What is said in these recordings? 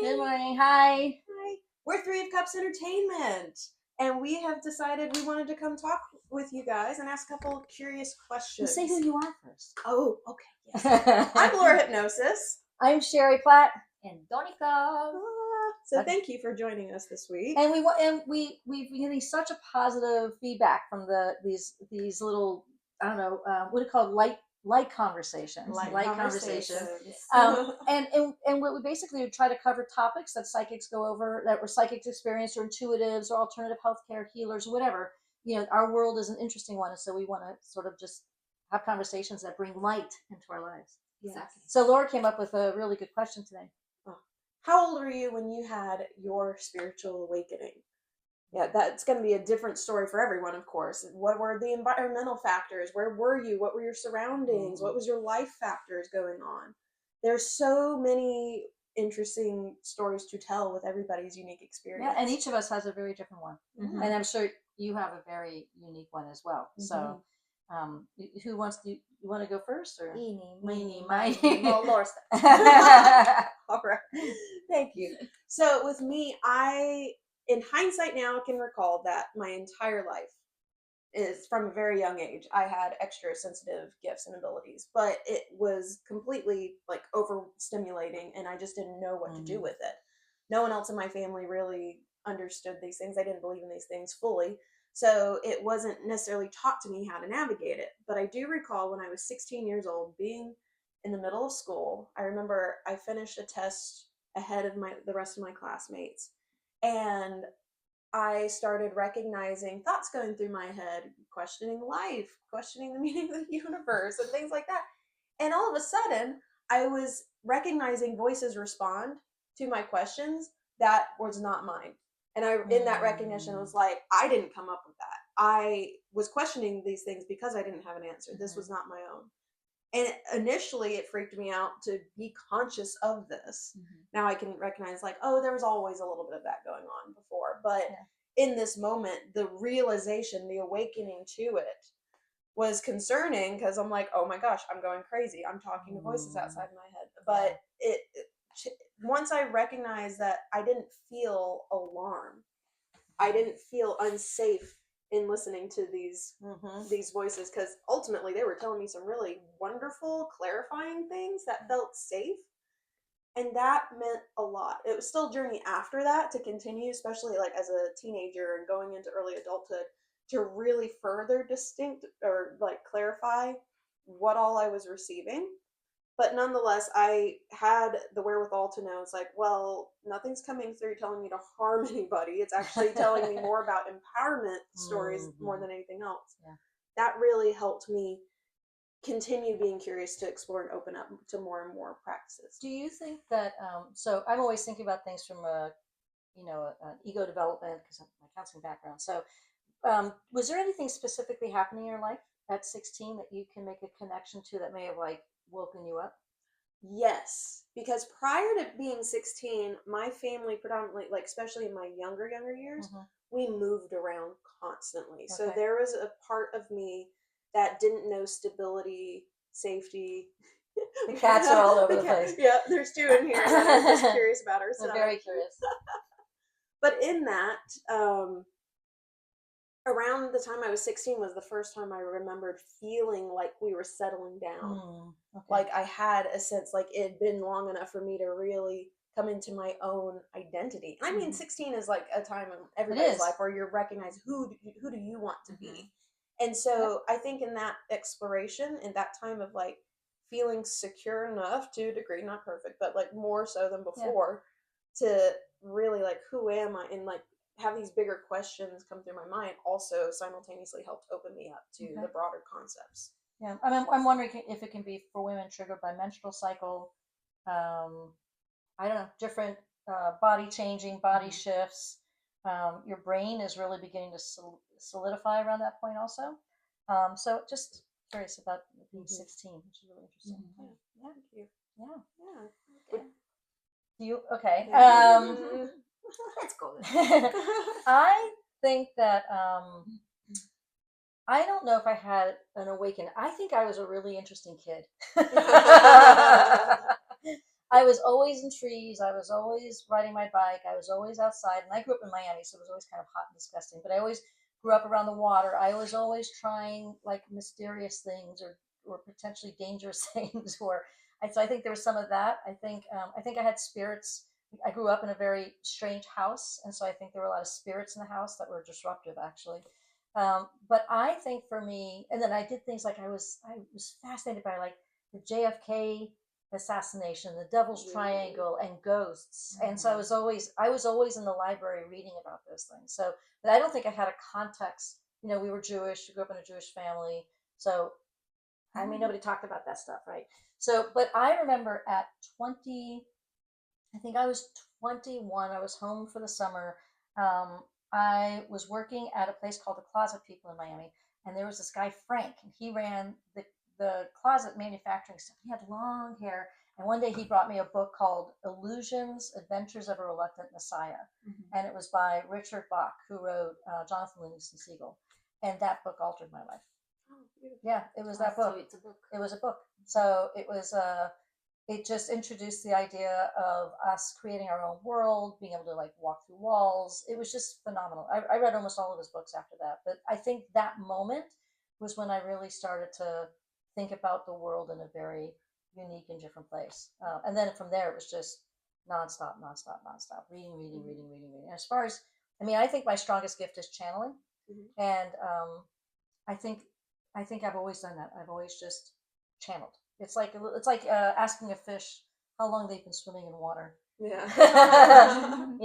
Good morning. Hi. Hi. We're Three of Cups Entertainment, and we have decided we wanted to come talk with you guys and ask a couple curious questions. Say who you are first. Oh, okay. Yes. I'm Laura Hypnosis. I'm Sherry Platt. And Donica. So thank you for joining us this week. And we've been getting such a positive feedback from these little, I don't know, what do you call it? Light conversations. Light conversations. And what we basically try to cover topics that psychics go over, that were psychics experience, or intuitives, or alternative healthcare healers, or whatever. You know, our world is an interesting one, and so we want to sort of just have conversations that bring light into our lives. Exactly. So Laura came up with a really good question today. How old were you when you had your spiritual awakening? Yeah, that's going to be a different story for everyone, of course. What were the environmental factors? Where were you? What were your surroundings? What was your life factors going on? There's so many interesting stories to tell with everybody's unique experience. Yeah, and each of us has a very different one. Mm-hmm. And I'm sure you have a very unique one as well. Mm-hmm. So who wants to, you want to go first, or Eeny, miny? Well, Laura. All right. Thank you. So with me, in hindsight now, I can recall that my entire life is from a very young age. I had extra sensitive gifts and abilities, but it was completely like overstimulating, and I just didn't know what to do with it. No one else in my family really understood these things. I didn't believe in these things fully. So it wasn't necessarily taught to me how to navigate it. But I do recall when I was 16 years old, being in the middle of school. I remember I finished a test ahead of the rest of my classmates, and I started recognizing thoughts going through my head, questioning life, questioning the meaning of the universe, and things like that. And all of a sudden, I was recognizing voices respond to my questions that was not mine. And in that recognition, was like, I didn't come up with that. I was questioning these things because I didn't have an answer. This was not my own. And initially, it freaked me out to be conscious of this. Mm-hmm. Now I can recognize, like, oh, there was always a little bit of that going on before. But in this moment, the realization, the awakening to it was concerning, because I'm like, oh my gosh, I'm going crazy. I'm talking to voices outside my head. But once I recognized that, I didn't feel alarm. I didn't feel unsafe in listening to these voices, because ultimately they were telling me some really wonderful, clarifying things that felt safe. And that meant a lot. It was still a journey after that to continue, especially like as a teenager and going into early adulthood, to really further distinct or like clarify what all I was receiving. But nonetheless, I had the wherewithal to know, it's like, well, nothing's coming through telling me to harm anybody. It's actually telling me more about empowerment stories more than anything else. Yeah. That really helped me continue being curious to explore and open up to more and more practices. Do you think that, so I'm always thinking about things from an ego development, because of my counseling background. So was there anything specifically happening in your life at 16 that you can make a connection to that may have like woken you up? Yes, because prior to being 16, my family predominantly, like especially in my younger years, we moved around constantly. Okay. So there was a part of me that didn't know stability, safety. The cats are all over the place. Yeah, there's two in here that I'm just curious about her. So. I'm very curious. But in that, around the time I was 16 was the first time I remembered feeling like we were settling down. Okay. Like I had a sense like it had been long enough for me to really come into my own identity. I mean, 16 is like a time in everybody's life where you're recognizing who do you want to be. And so I think in that exploration, in that time of like feeling secure enough to a degree, not perfect, but like more so than before, to really like, who am I? And like have these bigger questions come through my mind also simultaneously helped open me up to the broader concepts. Yeah, I mean, I'm wondering if it can be for women triggered by menstrual cycle, I don't know, different body changing, body shifts. Your brain is really beginning to solidify around that point also. So just curious about being 16, which is really interesting. Yeah. Thank you. Yeah. Okay. Do you? Okay. Let's go. I think that I don't know if I had an awakening. I think I was a really interesting kid. I was always in trees. I was always riding my bike. I was always outside. And I grew up in Miami, so it was always kind of hot and disgusting. But I always grew up around the water. I was always trying like mysterious things or potentially dangerous things. So I think there was some of that. I think I had spirits. I grew up in a very strange house, and so I think there were a lot of spirits in the house that were disruptive, actually. But I think for me, and then I did things like I was fascinated by like the JFK assassination, the Devil's Triangle, and ghosts. And so I was always in the library reading about those things. So, but I don't think I had a context. We were Jewish. We grew up in a Jewish family, so I mean nobody talked about that stuff, right? So, but I remember at 20, I think I was 21. I was home for the summer. I was working at a place called the Closet People in Miami, and there was this guy Frank, and he ran the closet manufacturing stuff. He had long hair, and one day he brought me a book called Illusions: Adventures of a Reluctant Messiah, and it was by Richard Bach, who wrote Jonathan Livingston Seagull, and that book altered my life. Oh, beautiful. Yeah, it was that book. So it's a book. It was a book. So it just introduced the idea of us creating our own world, being able to like walk through walls. It was just phenomenal. I read almost all of his books after that, but I think that moment was when I really started to think about the world in a very unique and different place. And then from there, it was just nonstop, nonstop, nonstop, reading, reading, reading, reading, reading. As far as, I mean, I think my strongest gift is channeling, and I think I've always done that. I've always just channeled. It's like asking a fish how long they've been swimming in water. Yeah.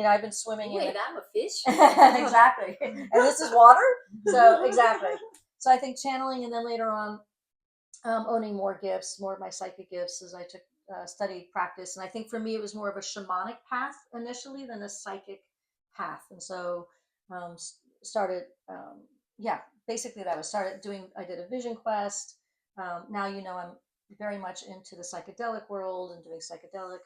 I've been swimming in Wait, it. I'm a fish. Exactly, and this is water. So exactly. So I think channeling, and then later on, owning more gifts, more of my psychic gifts as I took studied practice. And I think for me, it was more of a shamanic path initially than a psychic path. And so started, yeah, basically that was started doing. I did a vision quest. Now I'm very much into the psychedelic world and doing psychedelic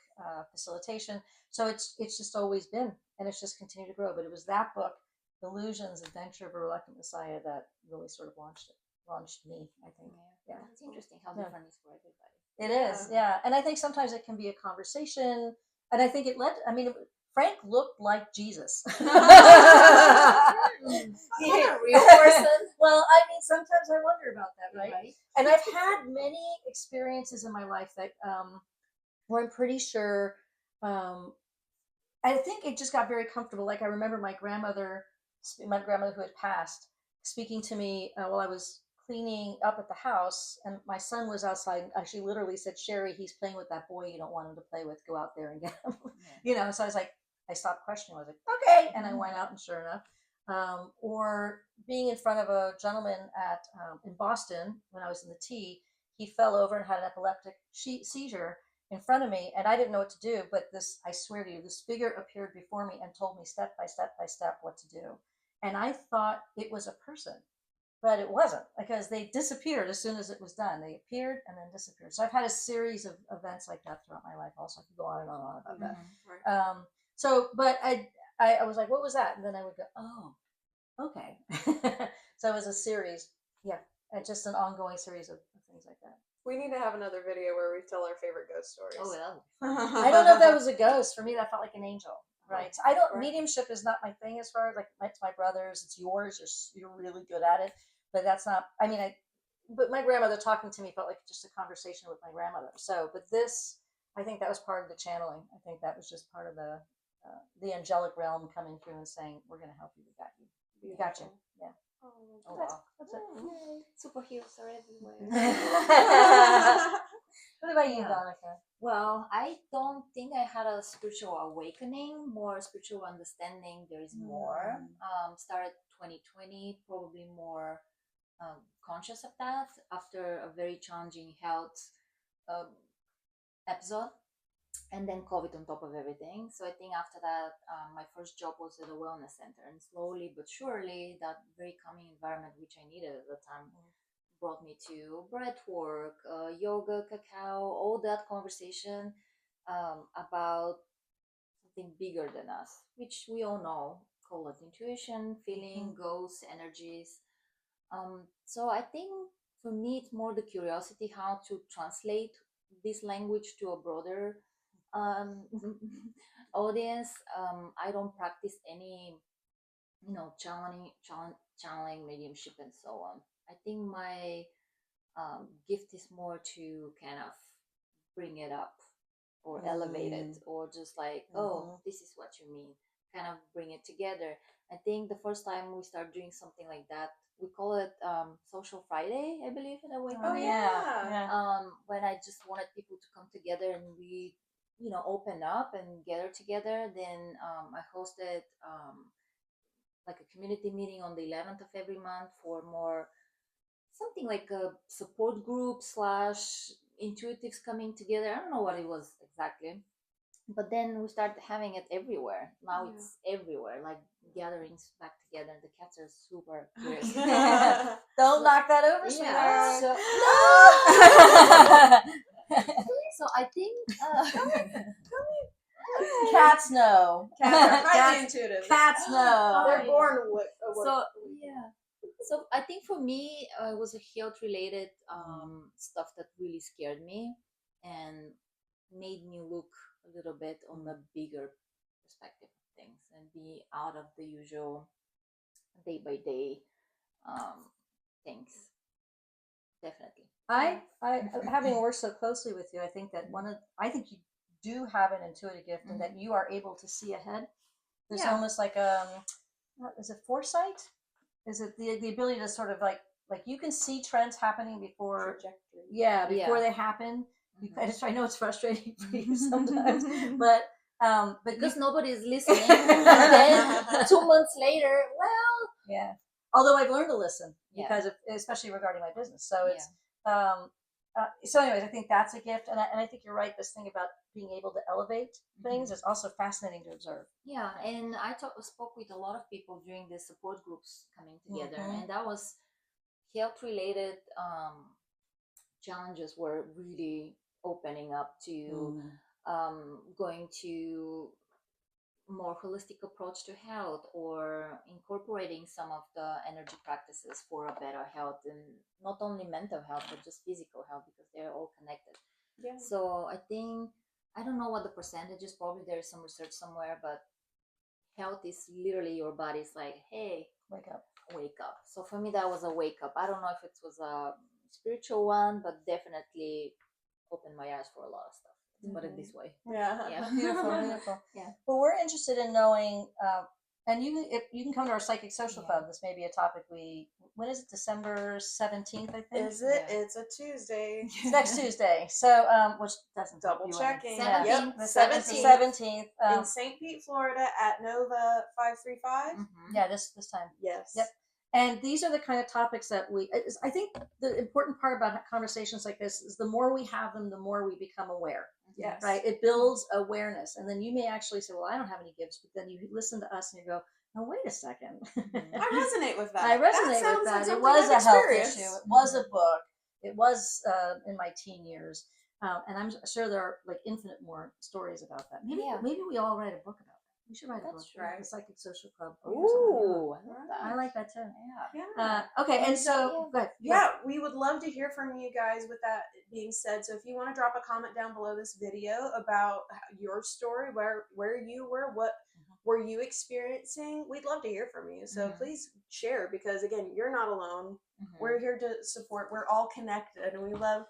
facilitation. So it's just always been, and it's just continued to grow. But it was that book, Illusions: Adventure of a Reluctant Messiah, that really sort of launched me, I think. Yeah. It's interesting how Yeah. different it is for everybody. It is, yeah. And I think sometimes it can be a conversation. And I think Frank looked like Jesus. He's not a real person. Well, I mean, sometimes I wonder about that, right? And I've had many experiences in my life that where I'm pretty sure, I think it just got very comfortable. Like I remember my grandmother who had passed, speaking to me while I was cleaning up at the house, and my son was outside. She literally said, "Sherry, he's playing with that boy you don't want him to play with. Go out there and get him." So I was like, I stopped questioning. I was like, okay, and I went out, and sure enough. Or being in front of a gentleman in Boston when I was in the T, he fell over and had an epileptic seizure in front of me, and I didn't know what to do. But I swear to you, this figure appeared before me and told me step by step by step what to do. And I thought it was a person, but it wasn't, because they disappeared as soon as it was done. They appeared and then disappeared. So I've had a series of events like that throughout my life. Also, I could go on and on about that. Right. But I was like, what was that? And then I would go, oh, okay. So it was a series, yeah, just an ongoing series of things like that. We need to have another video where we tell our favorite ghost stories. Oh, well. I don't know if that was a ghost. For me, that felt like an angel. Right. I don't. Right. Mediumship is not my thing as far as like it's my brother's. It's yours. You're really good at it, but that's not. I mean, But my grandmother talking to me felt like just a conversation with my grandmother. So, but this, I think that was part of the channeling. I think that was just part of the angelic realm coming through and saying, "We're going to help you. We got you. We got you." Yeah. Oh, That's it. Superheroes are everywhere. What about you, Yeah. Donica? Well, I don't think I had a spiritual awakening, more spiritual understanding. There is more. Started 2020, probably more conscious of that after a very challenging health episode, and then COVID on top of everything. So I think after that, my first job was at a wellness center, and slowly but surely, that very calming environment which I needed at the time brought me to breath work, yoga, cacao, all that conversation about something bigger than us, which we all know, call it intuition, feeling, ghosts, energies. So I think for me, it's more the curiosity how to translate this language to a broader audience, I don't practice any, channeling mediumship and so on. I think my gift is more to kind of bring it up or elevate it, or just like, oh, this is what you mean, kind of bring it together. I think the first time we start doing something like that, we call it Social Friday, I believe, in a way. Oh, yeah. When I just wanted people to come together and we, open up and gather together. Then I hosted like a community meeting on the 11th of every month for more something like a support group slash intuitives coming together. I don't know what it was exactly, but then we started having it everywhere. Now it's everywhere, like gatherings back together. The cats are super curious. Don't knock that over, Yeah. sweetheart. So I think Cats know. Cats are highly Cats, intuitive. cats know. They're born with. so yeah. So I think for me, it was a health related stuff that really scared me and made me look a little bit on the bigger perspective of things and be out of the usual day by day things. Definitely. I having worked so closely with you, I think that I think you do have an intuitive gift and that you are able to see ahead. There's almost like what is it, foresight? Is it the ability to sort of like you can see trends happening before before they happen. I know it's frustrating for you sometimes, but because nobody is listening. And then 2 months later, well, yeah. Although I've learned to listen because of, especially regarding my business. So it's so anyways, I think that's a gift, and I think you're right. This thing about being able to elevate things is also fascinating to observe. Yeah, and I spoke with a lot of people during the support groups coming together, and that was health related challenges were really opening up to going to more holistic approach to health or incorporating some of the energy practices for a better health, and not only mental health but just physical health, because they're all connected. So I think, I don't know what the percentage is, probably there's some research somewhere, but health is literally your body's like, hey, wake up. So for me that was a wake up. I don't know if it was a spiritual one, but definitely opened my eyes for a lot of stuff. Put it this way. Yeah. Beautiful. Yeah. Well, we're interested in knowing, and you can come to our Psychic Social Club. This may be a topic when is it? December 17th, I think. Is it? Yeah. It's a Tuesday. It's next Tuesday. So, which doesn't double checking. Yep. The 17th. In St. Pete, Florida, at Nova 535. Yeah, this time. Yes. Yep. And these are the kind of topics that I think the important part about conversations like this is the more we have them, the more we become aware. Yes. Right. It builds awareness. And then you may actually say, well, I don't have any gifts, but then you listen to us and you go, oh, wait a second. I resonate with that. I resonate with that. It was a health issue. It was a book. It was in my teen years. And I'm sure there are like infinite more stories about that. Maybe we all write a book about that. We should write a book. Right. The Psychic Social Club. Ooh, I like that too. Yeah. Okay, and so go ahead. Yeah, we would love to hear from you guys. With that being said, so if you want to drop a comment down below this video about your story, where you were, what were you experiencing, we'd love to hear from you. So please share, because again, you're not alone. We're here to support. We're all connected, and we love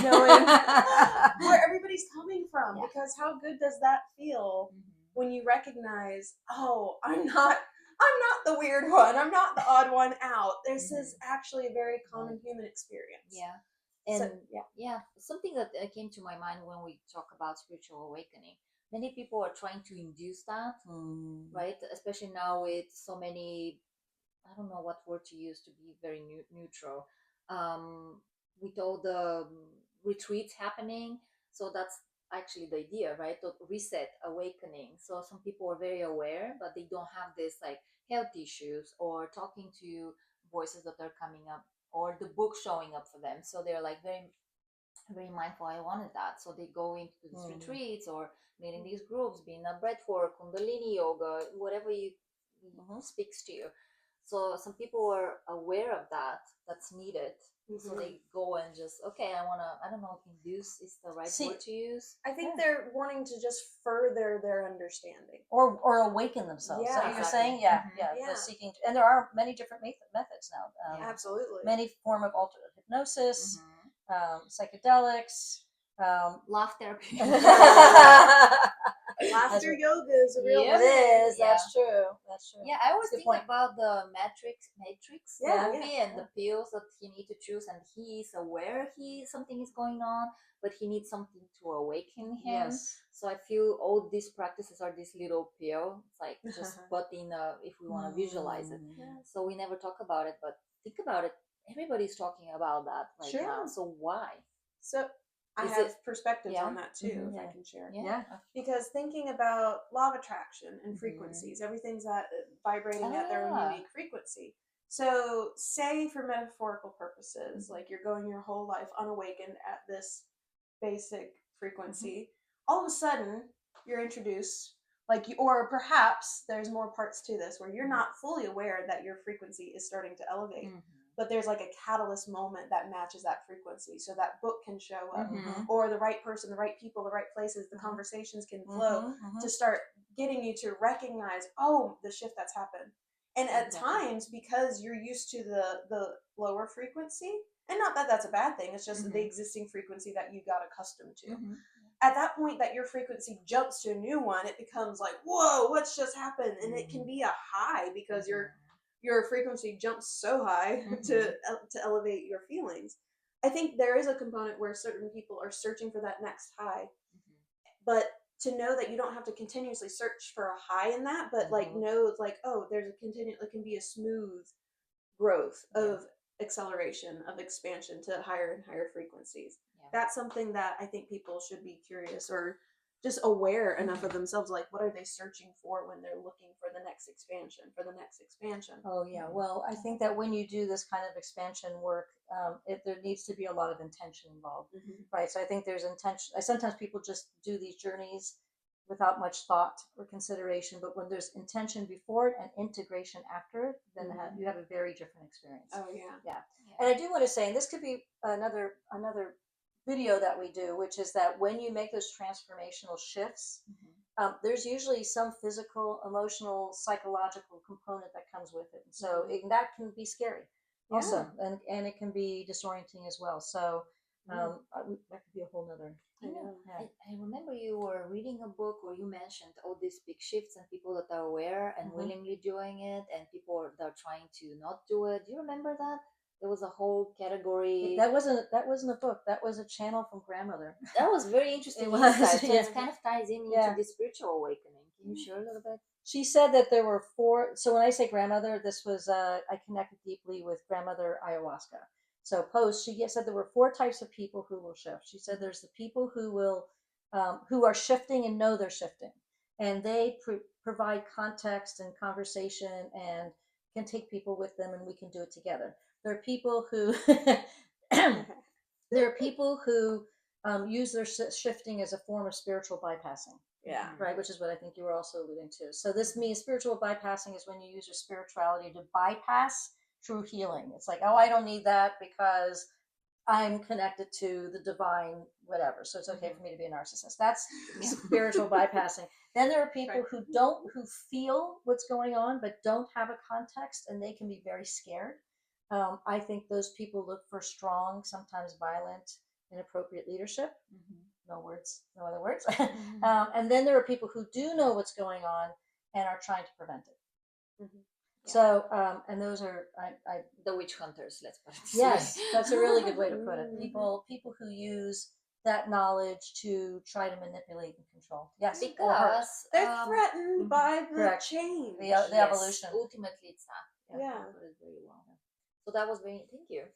knowing where everybody's coming from, because how good does that feel when you recognize, oh, I'm not the weird one. I'm not the odd one out. This is actually a very common human experience. Yeah. And so, something that came to my mind when we talk about spiritual awakening. Many people are trying to induce that, right? Especially now with so many, I don't know what word to use to be very neutral. With all the retreats happening, so that's actually the idea, right? To reset, awakening. So some people are very aware, but they don't have this like health issues or talking to voices that are coming up or the book showing up for them. So they're like very, very mindful. I wanted that. So they go into these retreats or meeting these groups, being a breathwork, Kundalini yoga, whatever you speaks to you. So some people are aware of that. That's needed. So Mhm. they go and just, okay, I don't know if induce is the right See, word to use. I think Yeah. they're wanting to just further their understanding. or awaken themselves. Is that what you're Exactly. saying? Yeah, Mhm. yeah. Yeah. The seeking, and there are many different methods now. Yeah. Absolutely. Many form of altered hypnosis, Mhm. Psychedelics. Laugh therapy. Laughter yoga is a real Yep. It thing. is. That's true. That's true. Yeah, I always That's a good think point. about the Matrix Yeah, movie yeah, and the pills that he needs to choose, and he is aware something is going on, but he needs something to awaken him. Yes. So I feel all these practices are this little pill. It's like just put in if we want to visualize it. Yeah. So we never talk about it, but think about it. Everybody's talking about that right now. Sure. So why? So I Is have it- perspectives yeah? on that too, Mhm. if I Yeah. can share. Yeah. Yeah. Because thinking about law of attraction and Mhm. frequencies, everything's at vibrating Oh, at their own yeah. unique frequency. So, say for metaphorical purposes, Mhm. like you're going your whole life unawakened at this basic frequency, all of a sudden you're introduced, like you, or perhaps there's more parts to this where you're not fully aware that your frequency is starting to elevate. Mhm. But there's like a catalyst moment that matches that frequency, so that book can show up, Mhm. or the right person, the right people, the right places, the Mhm. conversations can flow Mhm. to start getting you to recognize, oh, the shift that's happened. And at Exactly. times, because you're used to the lower frequency, and not that that's a bad thing, it's just the Mhm. existing frequency that you got accustomed to. Mhm. At that point that your frequency jumps to a new one, it becomes like, whoa, what's just happened? And it can be a high because your frequency jumps so high to elevate your feelings. I think there is a component where certain people are searching for that next high, but to know that you don't have to continuously search for a high in that, but like Mhm. know like, oh, there's a continue, it can be a smooth growth of acceleration, of expansion to higher and higher frequencies. Yeah. That's something that I think people should be curious or just aware enough of themselves, like what are they searching for when they're looking for the next expansion, for the next expansion. Oh yeah. Well, I think that when you do this kind of expansion work, there needs to be a lot of intention involved, right? So I think there's intention. Sometimes people just do these journeys without much thought or consideration, but when there's intention before it and integration after it, then you have a very different experience. Oh yeah. Yeah. And I do want to say, and this could be another video that we do, which is that when you make those transformational shifts, there's usually some physical, emotional, psychological component that comes with it. And so that can be scary also, and it can be disorienting as well. So that could be a whole nother. I remember you were reading a book where you mentioned all these big shifts and people that are aware and willingly doing it, and people that are trying to not do it. Do you remember that? There was a whole category. That wasn't a book. That was a channel from grandmother. That was very interesting. It was, insight. So yeah. it kind of ties into the spiritual awakening. Can you share a little bit? She said that there were 4. So when I say grandmother, this was I connected deeply with grandmother ayahuasca. So she said there were 4 types of people who will shift. She said there's the people who are shifting and know they're shifting, and they provide context and conversation and can take people with them, and we can do it together. There are people who use their shifting as a form of spiritual bypassing. Yeah. Right, which is what I think you were also alluding to. So this means spiritual bypassing is when you use your spirituality to bypass true healing. It's like, oh, I don't need that because I'm connected to the divine, whatever. So it's okay for me to be a narcissist. That's spiritual bypassing. Then there are people who feel what's going on, but don't have a context, and they can be very scared. I think those people look for strong, sometimes violent, inappropriate leadership. No other words. And then there are people who do know what's going on and are trying to prevent it. So, and those are the witch hunters. Let's put it this yes, way. that's a really good way to put it. People who use that knowledge to try to manipulate and control. Yes, because they're threatened by the change, the evolution. Ultimately, it's that. Yeah. Put it very well. So that was very. Thank you.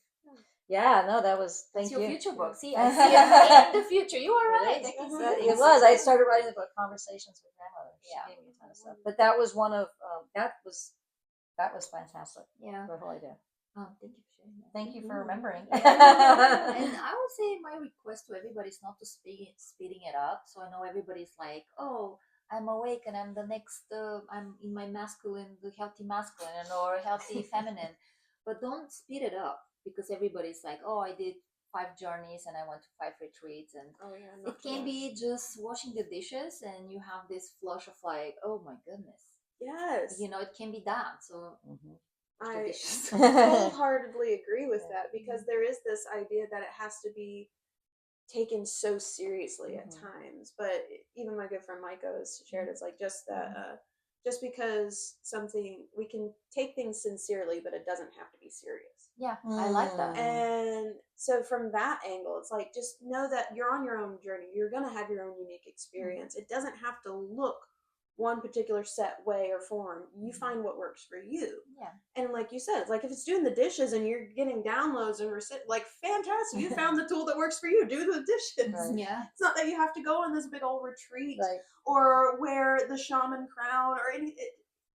Yeah, no, that was. Thank you. Your future book. See, I see it in the future. You are right. It was. I started writing the book, Conversations with Grandmother. She gave me a ton of stuff, but that was one of that was fantastic. Yeah, the whole idea. Thank you for sharing that. Thank you for remembering. And I would say my request to everybody is not to speeding it up. So I know everybody's like, oh, I'm awake and I'm the next, I'm in my masculine, the healthy masculine or healthy feminine. But don't speed it up because everybody's like, oh, I did 5 journeys and I went to 5 retreats. And Oh yeah, it not too can much. be just washing the dishes and you have this flush of like, oh my goodness. Yes, You know, it can be that. So, Mhm. wash the I dishes. wholeheartedly agree with Yeah. that because there is this idea that it has to be taken so seriously at Mhm. times. But even my good friend Micah has shared it's like just that just because something we can take things sincerely, but it doesn't have to be serious. Yeah, I like that. And so from that angle, it's like just know that you're on your own journey. You're gonna have your own unique experience. It doesn't have to look one particular set way or form. You find what works for you. Yeah. And like you said, like if it's doing the dishes and you're getting downloads and like fantastic, you found the tool that works for you. Do the dishes. Right. Yeah. It's not that you have to go on this big old retreat Right. or wear the shaman crown or any.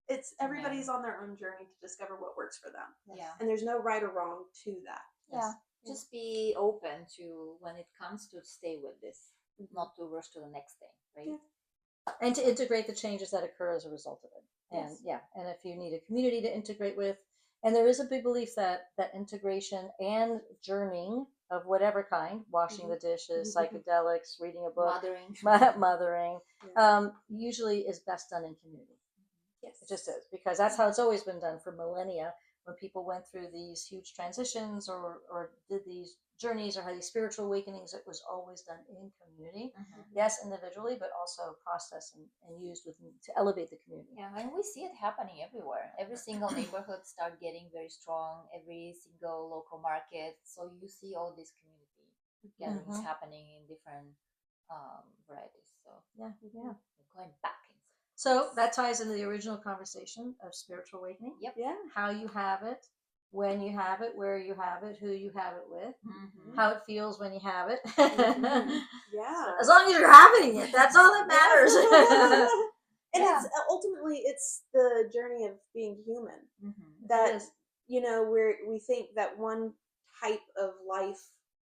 It's everybody's on their own journey to discover what works for them, Yeah. and there's no right or wrong to that. Yeah. Yes. Just be open to when it comes to stay with this, Mhm. not to rush to the next thing, right? Yeah. And to integrate the changes that occur as a result of it. And Yes. yeah, and if you need a community to integrate with, and there is a big belief that integration and journeying of whatever kind, washing the dishes, psychedelics, reading a book, mothering, usually is best done in community. Yes. It just is, because that's how it's always been done for millennia. When people went through these huge transitions or did these journeys or had these spiritual awakenings, it was always done in community. Yes, individually, but also processed and used within to elevate the community. Yeah, and we see it happening everywhere. Every single neighborhood start getting very strong. Every single local market. So you see all these community gatherings happening in different varieties. So Yeah. we're going back. So that ties into the original conversation of spiritual awakening. Yep. Yeah. How you have it, when you have it, where you have it, who you have it with, Mm-hmm. how it feels when you have it. Yeah. As long as you're having it, that's all that matters. And it's ultimately it's the journey of being human. That we think that one type of life,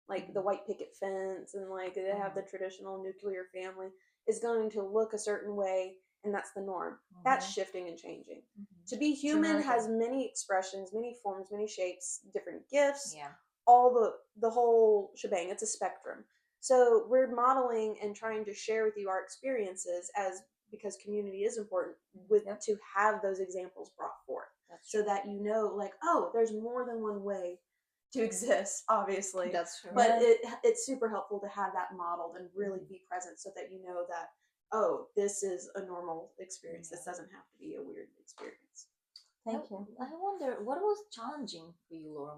like the white picket fence and like they have the traditional nuclear family, is going to look a certain way, and that's the norm. That's shifting and changing. To be human has many expressions, many forms, many shapes, different gifts. Yeah. All the whole shebang. It's a spectrum. So we're modeling and trying to share with you our experiences because community is important to have those examples brought forth. So that you know, like, oh, there's more than one way to exist, obviously. That's true. But it's super helpful to have that modeled and really be present so that you know that, oh, this is a normal experience. This doesn't have to be a weird experience. Thank you. I wonder what was challenging for you, Laura,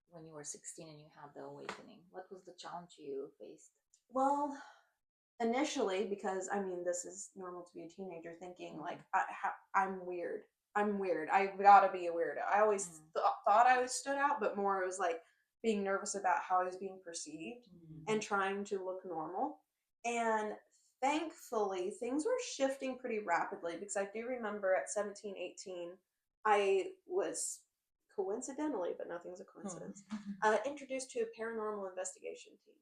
when you were 16 and you had the awakening. What was the challenge you faced? Well, initially, because I mean, this is normal to be a teenager thinking like I'm weird. I'm weird. I gotta be a weirdo. I always thought I stood out, but more it was like being nervous about how I was being perceived and trying to look normal. And thankfully, things were shifting pretty rapidly because I do remember at 17, 18, I was coincidentally, but nothing's a coincidence, introduced to a paranormal investigation team.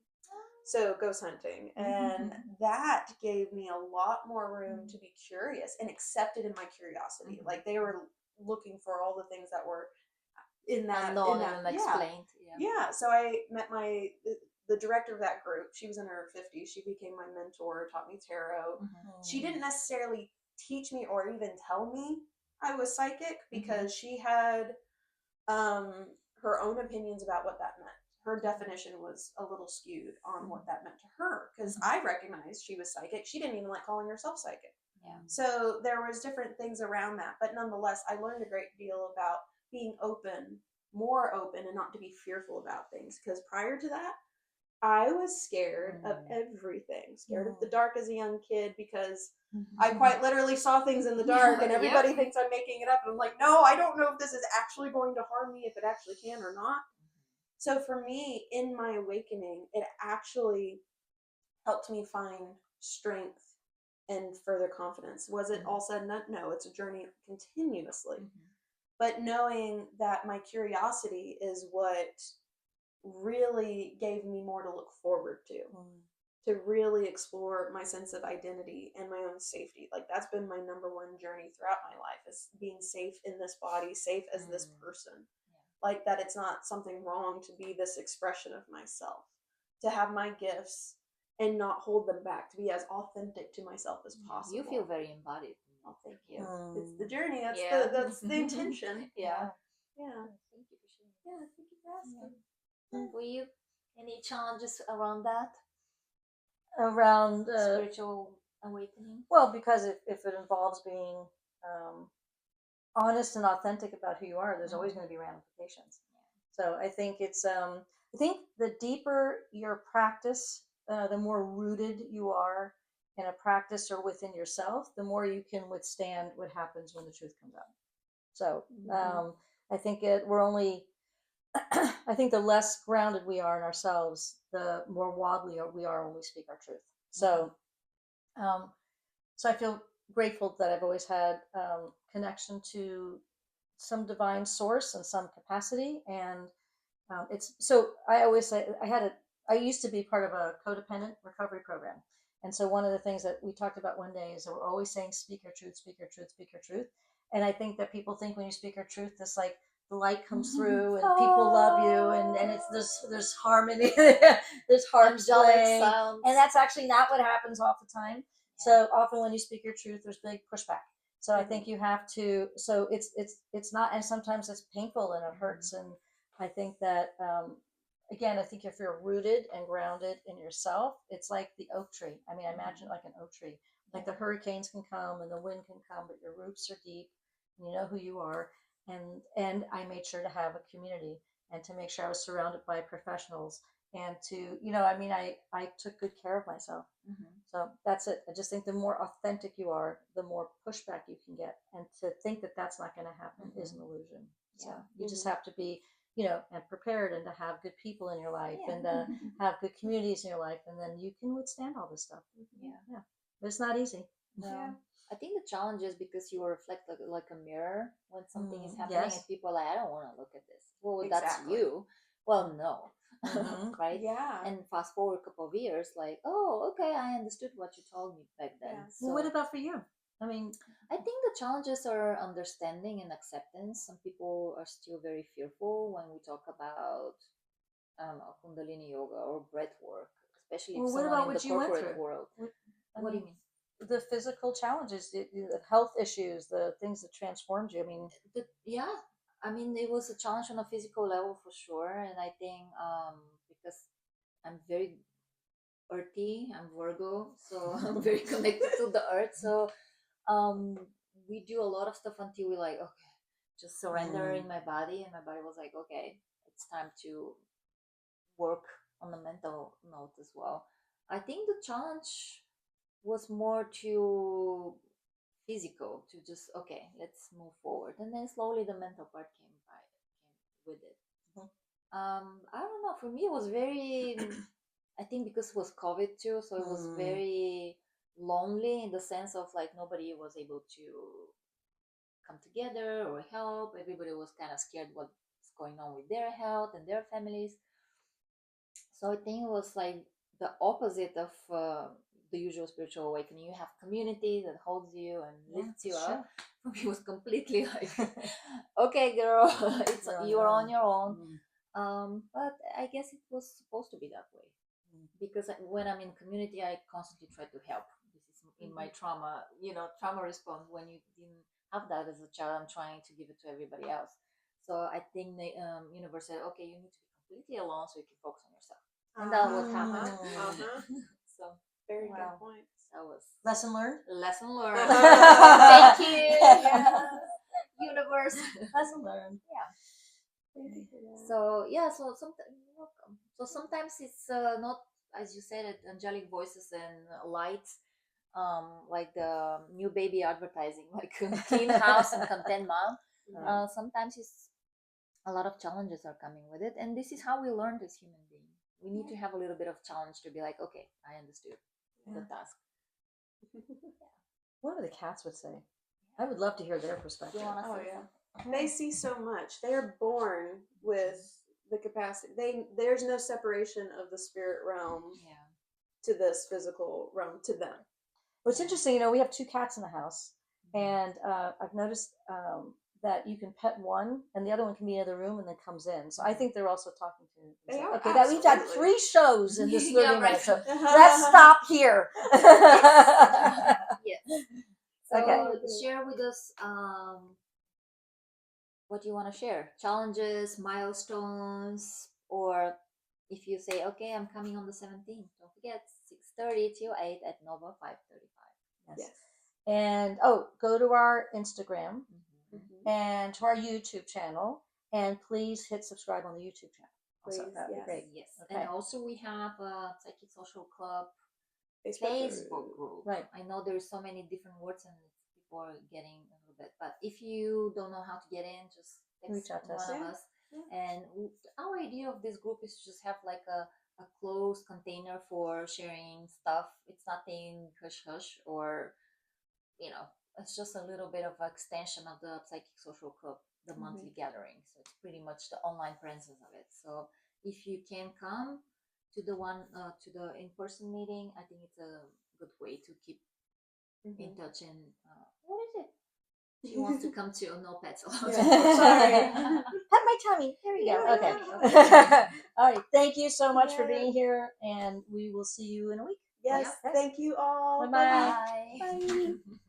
So ghost hunting, and that gave me a lot more room to be curious and accepted in my curiosity. Like they were looking for all the things that were in that unknown and unexplained. Yeah. So I met the director of that group. She was in her 50s. She became my mentor, taught me tarot. She didn't necessarily teach me or even tell me I was psychic because she had her own opinions about what that meant. Her definition was a little skewed on what that meant to her because I recognized she was psychic. She didn't even like calling herself psychic. Yeah. So there was different things around that, but nonetheless, I learned a great deal about being open, more open, and not to be fearful about things. Because prior to that, I was scared of everything. Scared of the dark as a young kid because I quite literally saw things in the dark, and everybody thinks I'm making it up. And I'm like, no, I don't know if this is actually going to harm me, if it actually can or not. So for me, in my awakening, it actually helped me find strength and further confidence. Was it all said and done? No, it's a journey continuously. But knowing that my curiosity is what really gave me more to look forward to. to really explore my sense of identity and my own safety. Like that's been my number one journey throughout my life, is being safe in this body, safe as this person. Like that it's not something wrong to be this expression of myself, to have my gifts and not hold them back, to be as authentic to myself as possible. You feel very embodied. Oh, thank you. Mm. It's the journey. That's Yeah. that's the intention. Yeah. Yeah. Thank you for sharing. Yeah. Thank you for asking. For you, any challenges around that Around spiritual awakening? well, because if it involves being honest and authentic about who you are, there's always going to be ramifications. So I think it's I think the deeper your practice, the more rooted you are in a practice or within yourself, the more you can withstand what happens when the truth comes out. So I think we're only I think the less grounded we are in ourselves, the more wobbly we are when we speak our truth. So, so I feel grateful that I've always had connection to some divine source in some capacity, and it's so. I always say I used to be part of a codependent recovery program, and so one of the things that we talked about one day is that we're always saying, "Speak your truth, speak your truth, speak your truth." And I think that people think when you speak your truth, this like the light comes through and people love you and it's there's harmony, there's harps playing, sounds. and that's actually not what happens all the time. So often when you speak your truth, there's big pushback. So I think you have to. So it's not, and sometimes it's painful and it hurts. And I think that again, I think if you're rooted and grounded in yourself, it's like the oak tree. I mean, I imagine it like an oak tree. Like the hurricanes can come and the wind can come, but your roots are deep. And you know who you are. And I made sure to have a community and to make sure I was surrounded by professionals and to, you know, I mean, I took good care of myself. So that's it. I just think the more authentic you are, the more pushback you can get. And to think that that's not going to happen is an illusion. So you just have to be, you know, and prepared and to have good people in your life and have good communities in your life. And then you can withstand all this stuff. Yeah. But it's not easy. No. Yeah. I think the challenge is because you reflect like a mirror when something is happening and people are like, I don't want to look at this. Well, Exactly. that's you. Well, no. Right? Yeah. And fast forward a couple of years, like, oh, okay, I understood what you told me back then. Yeah. So Well, what about for you? I mean, I think the challenges are understanding and acceptance. Some people are still very fearful when we talk about Kundalini yoga or breath work, especially if well, what someone about in what the you went corporate through? world. What do you mean? The physical challenges, the health issues, the things that transformed you. I mean, Yeah, I mean, it was a challenge on a physical level for sure. And I think because I'm very earthy, I'm Virgo, so I'm very connected to the earth. So we do a lot of stuff until we like, okay, just surrender in my body. And my body was like, okay, it's time to work on the mental note as well. I think the challenge was more to physical, to just okay, let's move forward, and then slowly the mental part came with it. I don't know, for me it was very I think because it was COVID too, so it was very lonely in the sense of like nobody was able to come together or help. Everybody was kind of scared what's going on with their health and their families. So I think it was like the opposite of the usual spiritual awakening. You have community that holds you and lifts you up. For me, it was completely like, okay, girl, you're on your own. But I guess it was supposed to be that way because when I'm in community, I constantly try to help. This is in my trauma, trauma response. When you didn't have that as a child, I'm trying to give it to everybody else. So I think the universe said, okay, you need to be completely alone so you can focus on yourself. And that was happened. So very good point. That was lesson learned. lesson learned. Thank you, universe. Lesson learned. Yeah. So yeah, so sometimes you're welcome. So sometimes it's not, as you said, angelic voices and lights, like the new baby advertising, like clean house and content mom. Sometimes it's a lot of challenges are coming with it, and this is how we learn as human beings. We need to have a little bit of challenge to be like, okay, I understood the task. What do the cats would say? I would love to hear their perspective. They see so much. They're born with the capacity. There's no separation of the spirit realm to this physical realm to them. What's interesting, we have 2 cats in the house, and I've noticed that you can pet one, and the other one can be in the room and then comes in. So I think they're also talking to. They are, okay, that we've had absolutely. 3 shows in this 30 Yeah, right. minutes. So let's stop here. Yes. So Okay. share with us what you want to share. Challenges, milestones, or if you say, okay, I'm coming on the 17th, don't forget 6:30 till 8 at Nova 535. Yes. Yes. And go to our Instagram Mhm. and to our YouTube channel, and please hit subscribe on the YouTube channel. Also, Please, that'd be yes. great. Yes. Okay. And also we have a Psychic Social Club group. Facebook group. Right. I know there's so many different words and people are getting a little bit, but if you don't know how to get in, just Reach text out to one us. of Yeah. us. Yeah. And our idea of this group is to just have like a closed container for sharing stuff. It's nothing hush hush, or it's just a little bit of extension of the Psychic Social Club, the monthly gathering. So it's pretty much the online presence of it. So if you can come to the in-person meeting, I think it's a good way to keep in touch. And what is it? She wants to come to No Pets Allowed. Yeah. Sorry. Pat my tummy. There we go. Yeah. Okay. All right. Thank you so much for Yeah. being here, and we will see you in a week. Yes. Yeah. Thank you all. Bye-bye. Bye. Bye.